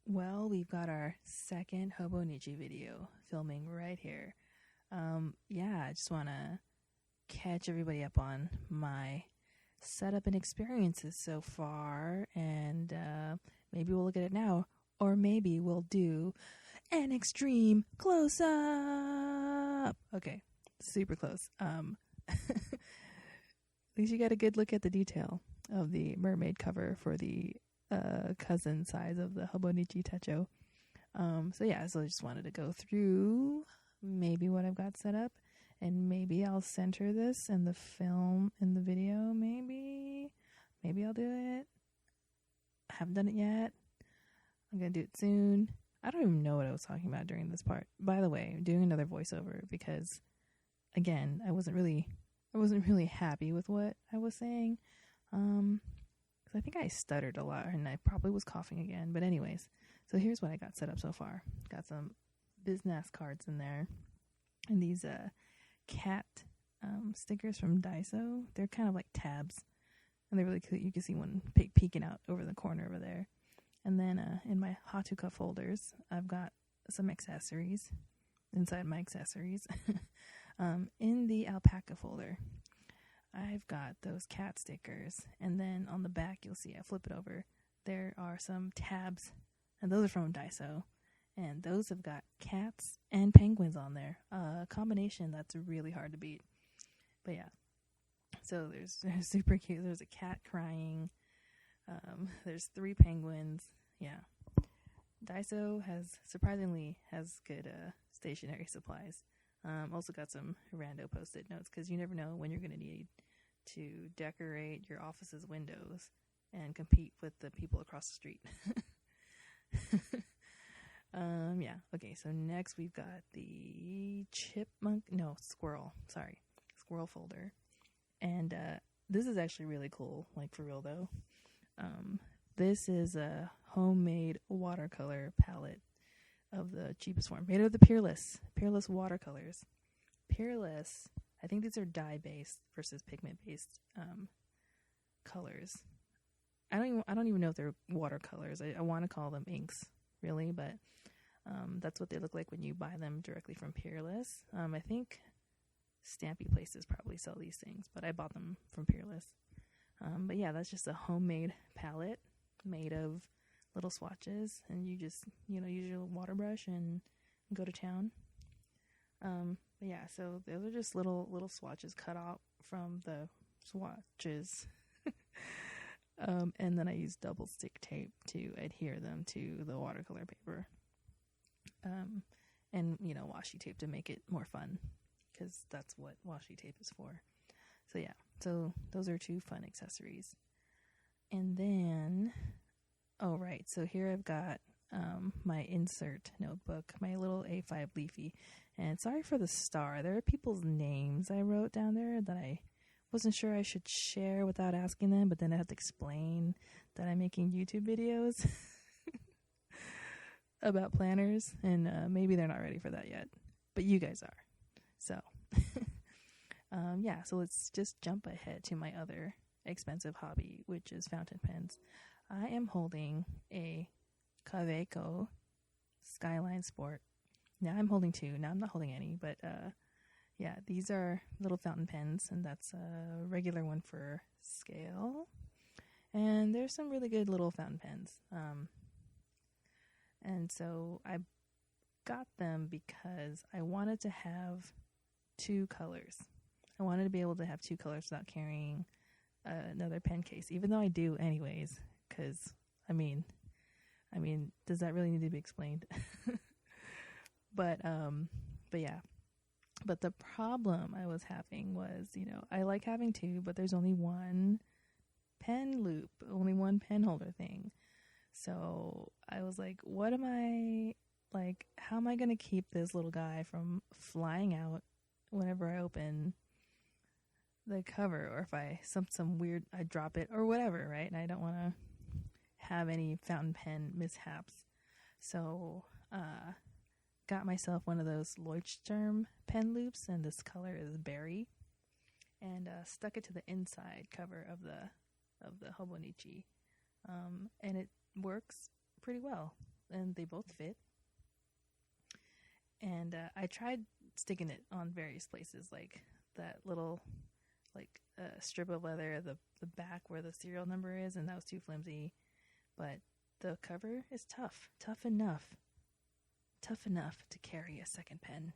Well, we've got our second Hobonichi video filming right here. I just want to catch everybody up on my setup and experiences so far, and maybe we'll look at it now, or maybe we'll do an extreme close-up. Okay, super close. At least you got a good look at the detail of the mermaid cover for the cousin size of the Hobonichi Techo. So I just wanted to go through maybe what I've got set up, and maybe I'll center this in the film, in the video, maybe I'll do it. I haven't done it yet. I'm going to do it soon. I don't even know what I was talking about during this part. By the way, I'm doing another voiceover because, again, I wasn't really happy with what I was saying. I think I stuttered a lot and I probably was coughing again. But anyways, so here's what I got set up so far. Got some business cards in there. And these cat stickers from Daiso. They're kind of like tabs. And they're really cute. You can see one peeking out over the corner over there. And then in my Hatuka folders, I've got some accessories. Inside my accessories. In the alpaca folder, I've got those cat stickers, and then on the back you'll see, I flip it over, there are some tabs, and those are from Daiso, and those have got cats and penguins on there, a combination that's really hard to beat. But yeah, so there's super cute. There's a cat crying, there's 3 penguins. Yeah, Daiso surprisingly has good stationery supplies. Also got some rando post-it notes, because you never know when you're going to need to decorate your office's windows and compete with the people across the street. Okay, so next we've got the squirrel folder. And this is actually really cool, like for real though. This is a homemade watercolor palette of the cheapest form, made of the Peerless Watercolors. Peerless, I think these are dye-based versus pigment-based colors. I don't even know if they're watercolors. I want to call them inks, really, but that's what they look like when you buy them directly from Peerless. I think Stampy places probably sell these things, but I bought them from Peerless. But yeah, that's just a homemade palette made of little swatches, and you just use your water brush and go to town. So those are just little swatches cut out from the swatches. And then I use double stick tape to adhere them to the watercolor paper, and washi tape to make it more fun, because that's what washi tape is for. So those are 2 fun accessories. And then so here I've got my insert notebook, my little A5 leafy. And sorry for the star. There are people's names I wrote down there that I wasn't sure I should share without asking them, but then I have to explain that I'm making YouTube videos about planners, and maybe they're not ready for that yet, but you guys are. So, so let's just jump ahead to my other expensive hobby, which is fountain pens. I am holding a Kaweco Skyline Sport. Now I'm holding 2. Now I'm not holding any, but these are little fountain pens, and that's a regular one for scale. And there's some really good little fountain pens. And so I got them because I wanted to have 2 colors. I wanted to be able to have 2 colors without carrying another pen case, even though I do anyways, because I mean, does that really need to be explained? But the problem I was having was, I like having 2, but there's only 1 pen loop, only 1 pen holder thing. So I was like, how am I going to keep this little guy from flying out whenever I open the cover, or if some weird, I drop it or whatever, right? And I don't want to have any fountain pen mishaps. So, got myself one of those Leuchtturm Pen loops, and this color is berry, and stuck it to the inside cover of the Hobonichi, and it works pretty well. and they both fit. And I tried sticking it on various places, like that little strip of leather, the back where the serial number is, and that was too flimsy. But the cover is tough enough to carry a second pen.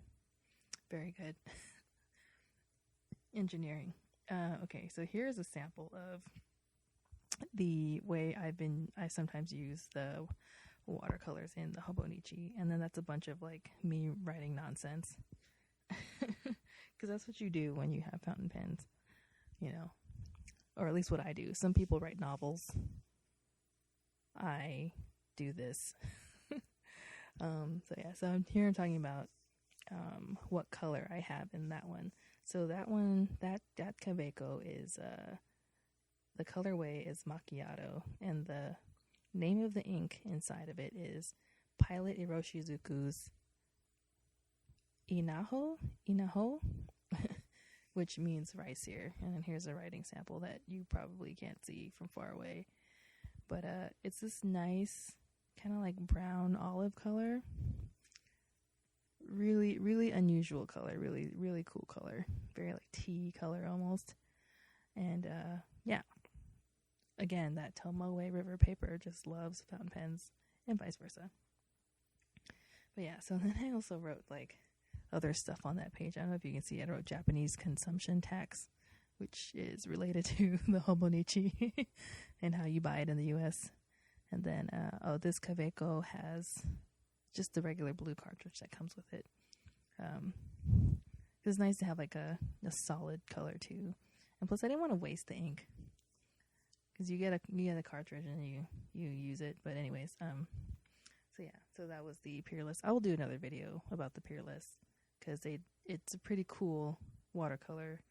Very good. Engineering. Okay, so here's a sample of the way I sometimes use the watercolors in the Hobonichi, and then that's a bunch of like me writing nonsense, because that's what you do when you have fountain pens, you know, or at least what I do. Some people write novels. I do this. So I'm talking about what color I have in that one. So that Kaweco is the colorway is Macchiato, and the name of the ink inside of it is Pilot Iroshizuku's Inaho, which means rice here. And then here's a writing sample that you probably can't see from far away. But it's this nice kind of like brown olive color. Really, really unusual color. Really, really cool color. Very like tea color almost. And yeah. Again, that Tomoe River paper just loves fountain pens, and vice versa. But yeah, so then I also wrote like other stuff on that page. I don't know if you can see, I wrote Japanese consumption tax, which is related to the Hobonichi and how you buy it in the US. And then, this Kaweco has just the regular blue cartridge that comes with it. It's nice to have like a solid color too. And plus I didn't want to waste the ink, because you get a cartridge and you use it. But anyways, so yeah, so that was the Peerless. I will do another video about the Peerless, because it's a pretty cool watercolor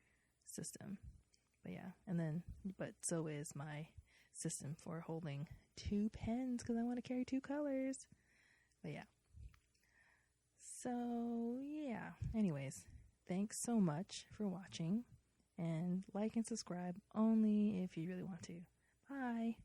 system. But yeah, but so is my system for holding 2 pens, because I want to carry 2 colors. But yeah, so yeah, anyways, thanks so much for watching, and like and subscribe only if you really want to. Bye.